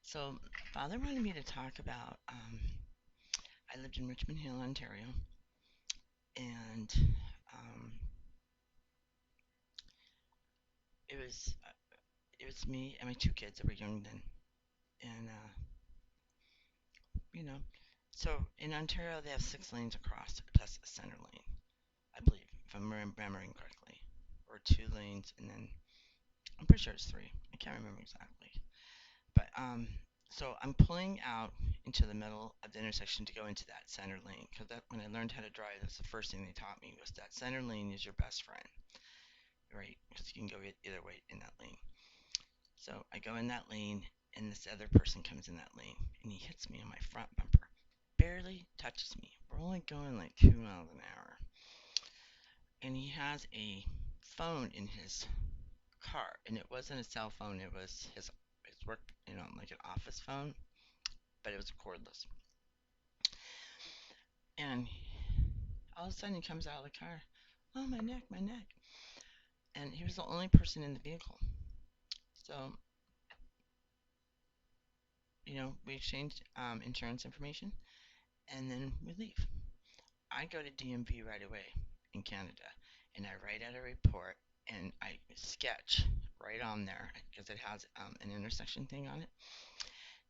So, Father wanted me to talk about. I lived in Richmond Hill, Ontario, and um, it was it was me and my two kids that were young then, and you know, so in Ontario they have 6 lanes across plus a center lane, I believe, if I'm remembering correctly, or 2 lanes, and then I'm pretty sure it's three. I can't remember exactly, but so I'm pulling out into the middle of the intersection to go into that center lane because that when I learned how to drive, that's the first thing they taught me was that center lane is your best friend, right? Because you can go either way in that lane. So I go in that lane, and this other person comes in that lane, and he hits me on my front bumper, barely touches me. We're only going like 2 miles an hour, and he has a phone in his car, and it wasn't a cell phone. It was his work, like an office phone, but it was cordless. And all of a sudden he comes out of the car. Oh, my neck, my neck. And he was the only person in the vehicle. So, we exchanged insurance information and then we leave. I go to DMV right away in Canada and I write out a report and I sketch right on there because it has an intersection thing on it.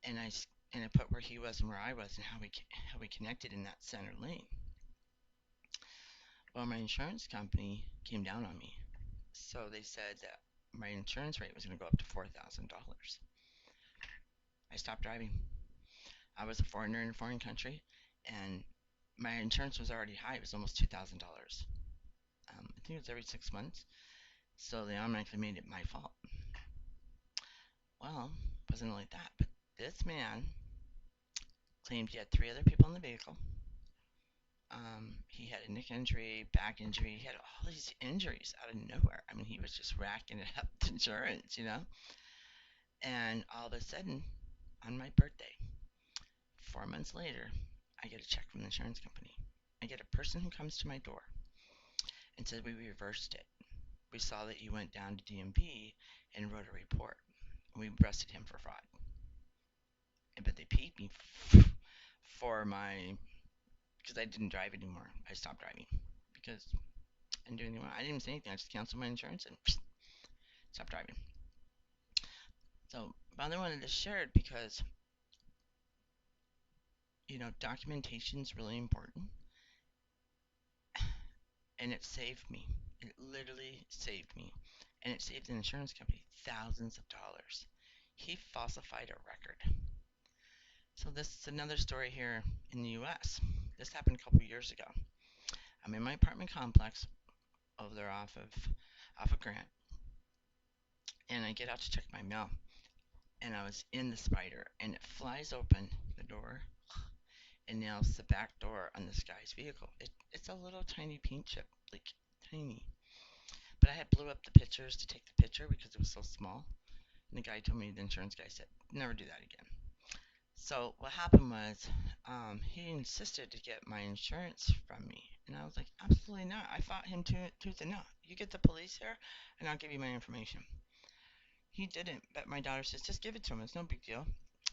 And I put where he was and where I was and how we connected in that center lane. Well, my insurance company came down on me. So they said that my insurance rate was going to go up to $4,000. I stopped driving. I was a foreigner in a foreign country, and my insurance was already high. It was almost $2,000. I think it was every 6 months. So they automatically made it my fault. Well, it wasn't like that. But this man claimed he had three other people in the vehicle. He had a neck injury, back injury. He had all these injuries out of nowhere. I mean, he was just racking it up with insurance. And all of a sudden, on my birthday, 4 months later, I get a check from the insurance company. I get a person who comes to my door and says, "We reversed it. We saw that you went down to DMV and wrote a report. We arrested him for fraud." But they paid me for my, because I didn't drive anymore. I stopped driving because I didn't do anything wrong. I didn't even say anything. I just canceled my insurance and stopped driving. So, Father wanted to share it because, documentation is really important and it saved me. It literally saved me. And it saved the insurance company thousands of dollars. He falsified a record. So this is another story here in the US. This happened a couple years ago. I'm in my apartment complex over there off of Grant, and I get out to check my mail. And I was in the spider, and it flies open the door and nails the back door on this guy's vehicle. It's a little tiny paint chip, like tiny. But I had blew up the pictures to take the picture because it was so small. And the guy told me, the insurance guy said, never do that again. So what happened was, he insisted to get my insurance from me, and I was like, absolutely not. I fought him tooth and nail. You get the police here, and I'll give you my information. He didn't, but my daughter says, just give it to him. It's no big deal.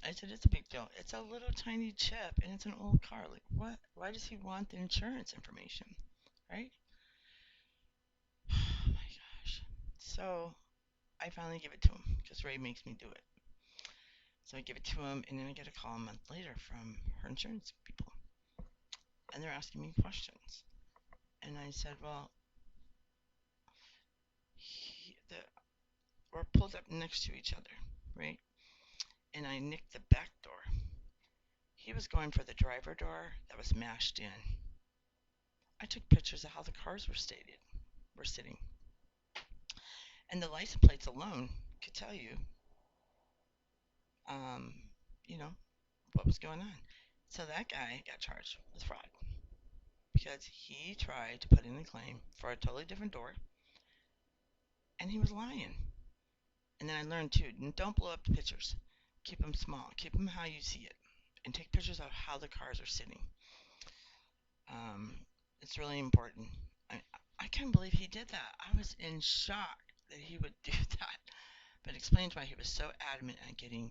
I said, it's a big deal. It's a little tiny chip, and it's an old car. Like, what? Why does he want the insurance information, right? Oh my gosh. So I finally give it to him because Ray makes me do it. So I give it to him, and then I get a call a month later from her insurance people, and they're asking me questions. And I said, well, we're pulled up next to each other, right? And I nicked the back door. He was going for the driver door that was mashed in. I took pictures of how the cars were sitting, and the license plates alone could tell you, um, you know, what was going on. So that guy got charged with fraud because he tried to put in a claim for a totally different door, and he was lying. And then I learned too, don't blow up the pictures. Keep them small. Keep them how you see it, and take pictures of how the cars are sitting. Um, it's really important. I I can't believe he did that. I was in shock that he would do that. But it explains why he was so adamant at getting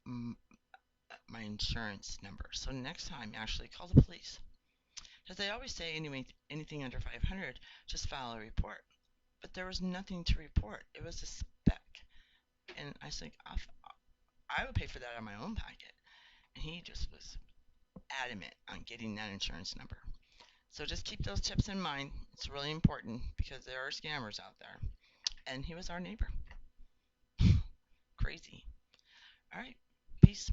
m- my insurance number. So next time, actually call the police. Because they always say anyway, anything under 500, just file a report. But there was nothing to report. It was a spec. And I said, I would pay for that out of my own pocket. And he just was adamant on getting that insurance number. So just keep those tips in mind. It's really important because there are scammers out there. And he was our neighbor. Crazy. All right. Peace.